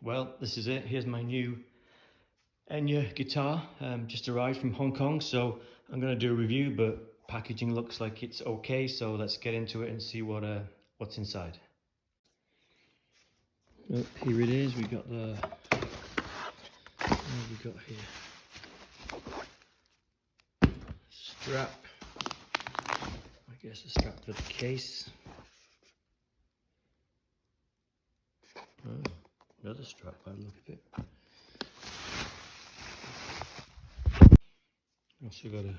Well, this is it. Here's my new Enya guitar. Just arrived from Hong Kong, so I'm going to do a review, but packaging looks like it's okay, so let's get into it and see what's inside. Oh, here it is. We got the... What have we got here? Strap. I guess a strap for the case. Oh, another strap by the look of it. Also got a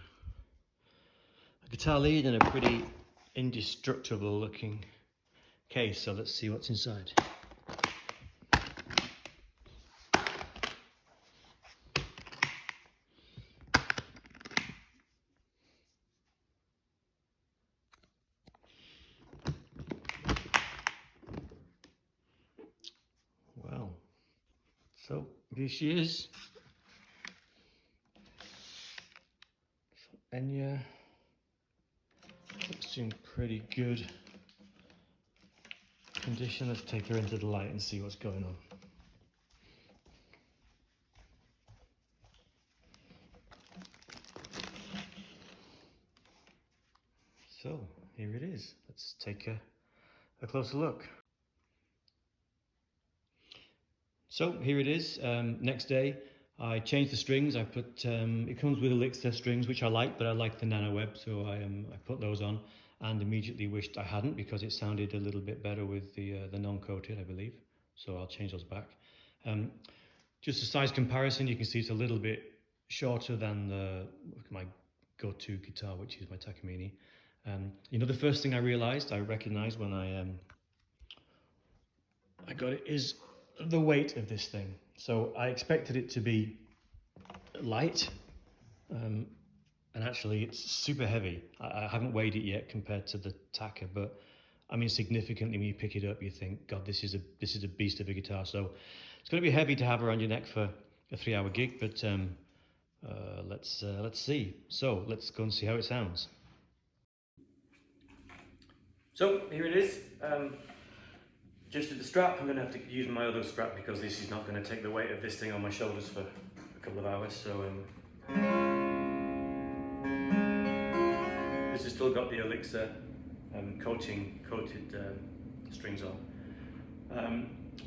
guitar lead and a pretty indestructible looking case, so let's see what's inside. Well, so here she is. Enya looks in pretty good condition. Let's take her into the light and see what's going on. So here it is. Let's take a closer look. So here it is. Next day I changed the strings. I put it comes with Elixir strings, which I like, but I like the nano web, so I put those on, and immediately wished I hadn't, because it sounded a little bit better with the non-coated, I believe. So I'll change those back. Just a size comparison, you can see it's a little bit shorter than my go-to guitar, which is my Takamine. You know, the first thing I recognized when I got it is the weight of this thing. So I expected it to be light, and actually it's super heavy. I haven't weighed it yet compared to the Taka, but I mean significantly. When you pick it up, you think, God, this is a beast of a guitar. So it's going to be heavy to have around your neck for a 3-hour gig. But let's see. So let's go and see how it sounds. So here it is. Just at the strap, I'm going to have to use my other strap because this is not going to take the weight of this thing on my shoulders for a couple of hours. So this has still got the Elixir coated strings on.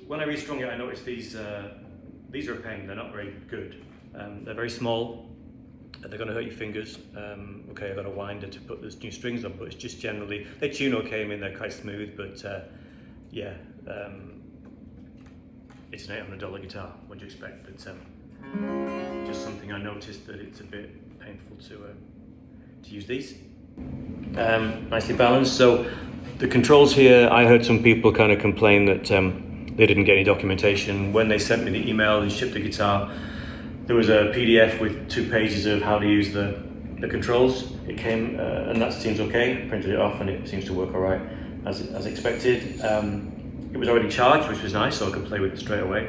When I restrung it, I noticed these are a pain. They're not very good. They're very small. They're going to hurt your fingers. Okay, I got a winder to put those new strings on, but it's just generally, they tune okay. I mean, they're quite smooth, but yeah, it's an $800 guitar. What do you expect? But just something I noticed, that it's a bit painful to use these. Nicely balanced. So the controls here, I heard some people kind of complain that they didn't get any documentation. When they sent me the email and shipped the guitar, there was a PDF with 2 pages of how to use the controls. It came, and that seems okay. I printed it off and it seems to work all right as expected. It was already charged, which was nice, so I could play with it straight away.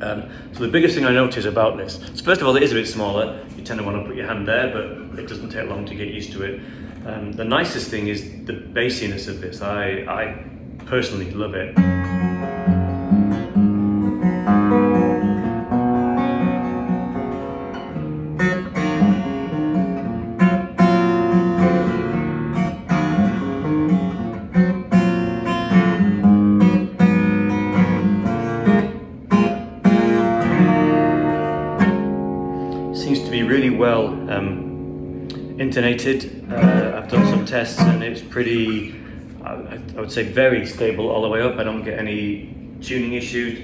So the biggest thing I noticed about this, so first of all, it is a bit smaller. You tend to want to put your hand there, but it doesn't take long to get used to it. The nicest thing is the bassiness of this. I personally love it. Seems to be really well intonated. I've done some tests and it's pretty, I would say, very stable all the way up. I don't get any tuning issues.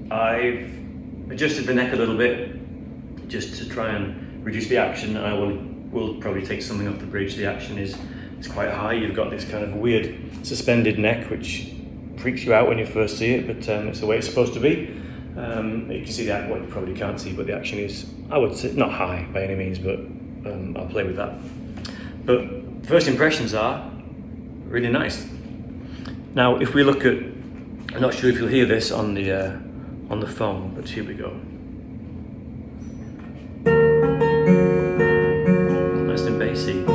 I've adjusted the neck a little bit just to try and reduce the action. I will probably take something off the bridge. The action is quite high. You've got this kind of weird suspended neck which freaks you out when you first see it, but it's the way it's supposed to be. You can see that, well, you probably can't see, but the action is, I would say, not high by any means, but I'll play with that. But first impressions are really nice. Now, if we look at, I'm not sure if you'll hear this on the phone, but here we go. Nice and bassy.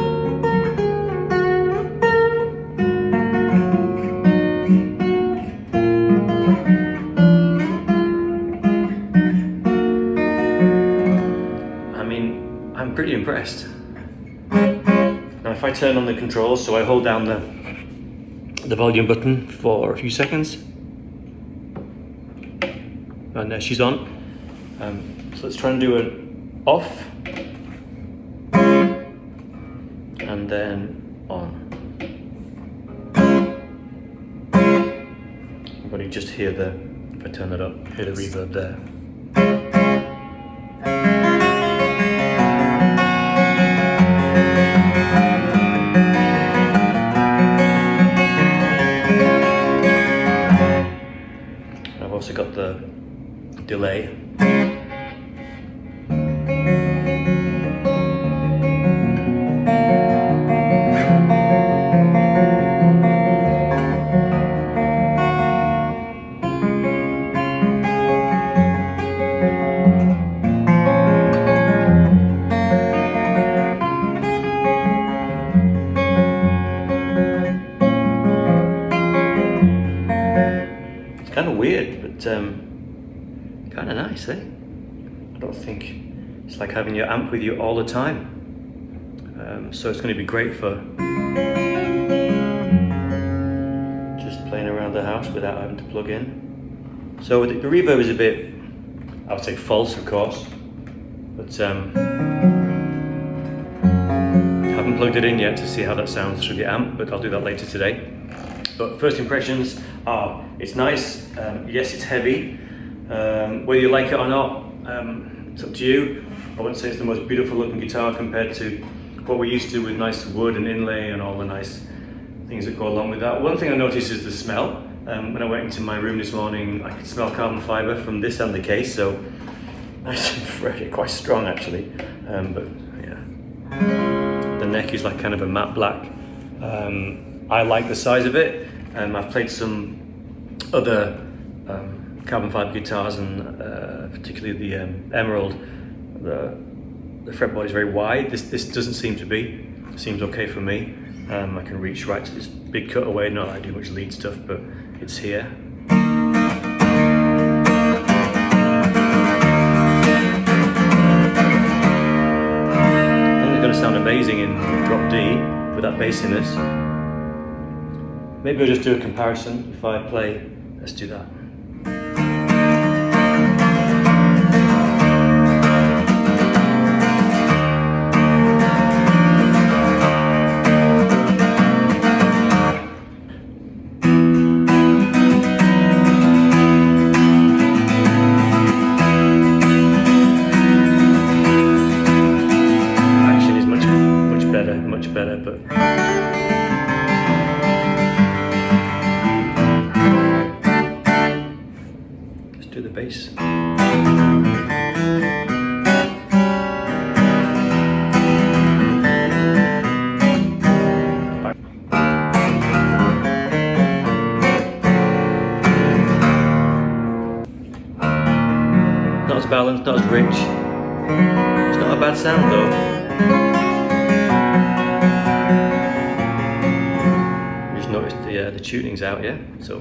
if I turn on the controls, so I hold down the volume button for a few seconds, and there she's on. So let's try and do an off, and then on. You can just hear if I turn that up, hear the reverb there. I've also got the delay. Kind of weird, but kind of nice, eh? I don't think it's like having your amp with you all the time. So it's going to be great for just playing around the house without having to plug in. So the reverb is a bit, I would say, false, of course, but haven't plugged it in yet to see how that sounds through the amp, but I'll do that later today. But first impressions are, it's nice, yes it's heavy, whether you like it or not, it's up to you. I wouldn't say it's the most beautiful looking guitar compared to what we're used to with nice wood and inlay and all the nice things that go along with that. One thing I noticed is the smell. When I went into my room this morning, I could smell carbon fibre from this and the case, so nice and fresh, quite strong actually, but yeah. The neck is like kind of a matte black. I like the size of it. I've played some other carbon fibre guitars, and particularly the Emerald. The fretboard is very wide. This doesn't seem to be. It seems okay for me. I can reach right to this big cutaway. Not that I do much lead stuff, but it's here. I think it's going to sound amazing in drop D with that bassiness. Maybe I'll just do a comparison if I play. Let's do that. Action is much better, but do the bass. Not as balanced, not as rich. It's not a bad sound though. Just noticed the tuning's out, yeah? So.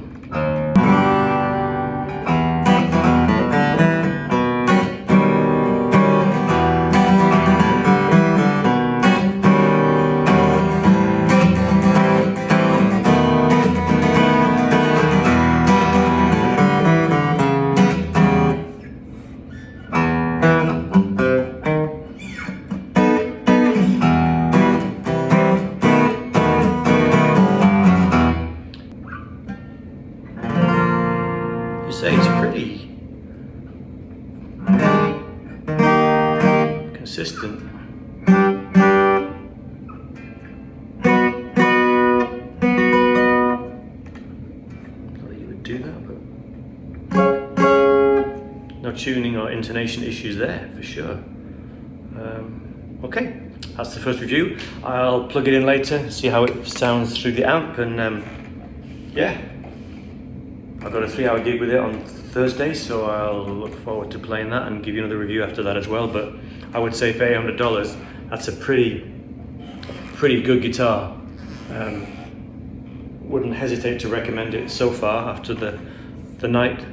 Say it's pretty consistent. Not that you would do that, but no tuning or intonation issues there for sure. Okay, that's the first review. I'll plug it in later, see how it sounds through the amp, and yeah. I've got a 3-hour gig with it on Thursday, so I'll look forward to playing that and give you another review after that as well. But I would say for $800, that's a pretty good guitar. Wouldn't hesitate to recommend it so far after the night.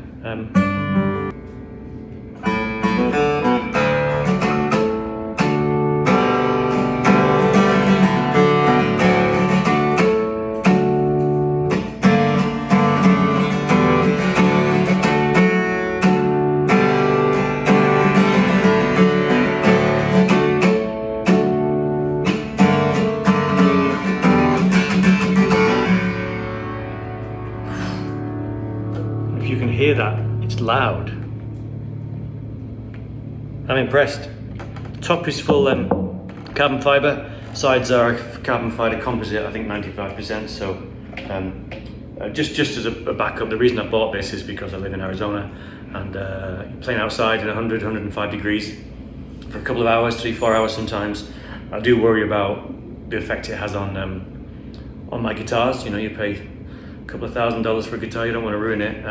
you can hear that, it's loud. I'm impressed. Top is full carbon fibre, sides are carbon fibre composite, I think 95%, so just as a backup, the reason I bought this is because I live in Arizona, and playing outside in 100, 105 degrees for a couple of hours, 3-4 hours sometimes, I do worry about the effect it has on my guitars. You know, you pay a couple of $1,000s for a guitar, you don't want to ruin it.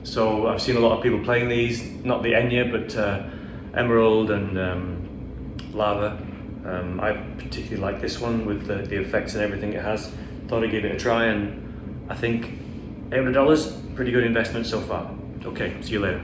So I've seen a lot of people playing these, not the Enya, but Emerald and Lava. I particularly like this one with the effects and everything it has. Thought I'd give it a try, and I think $800, pretty good investment so far. Okay, see you later.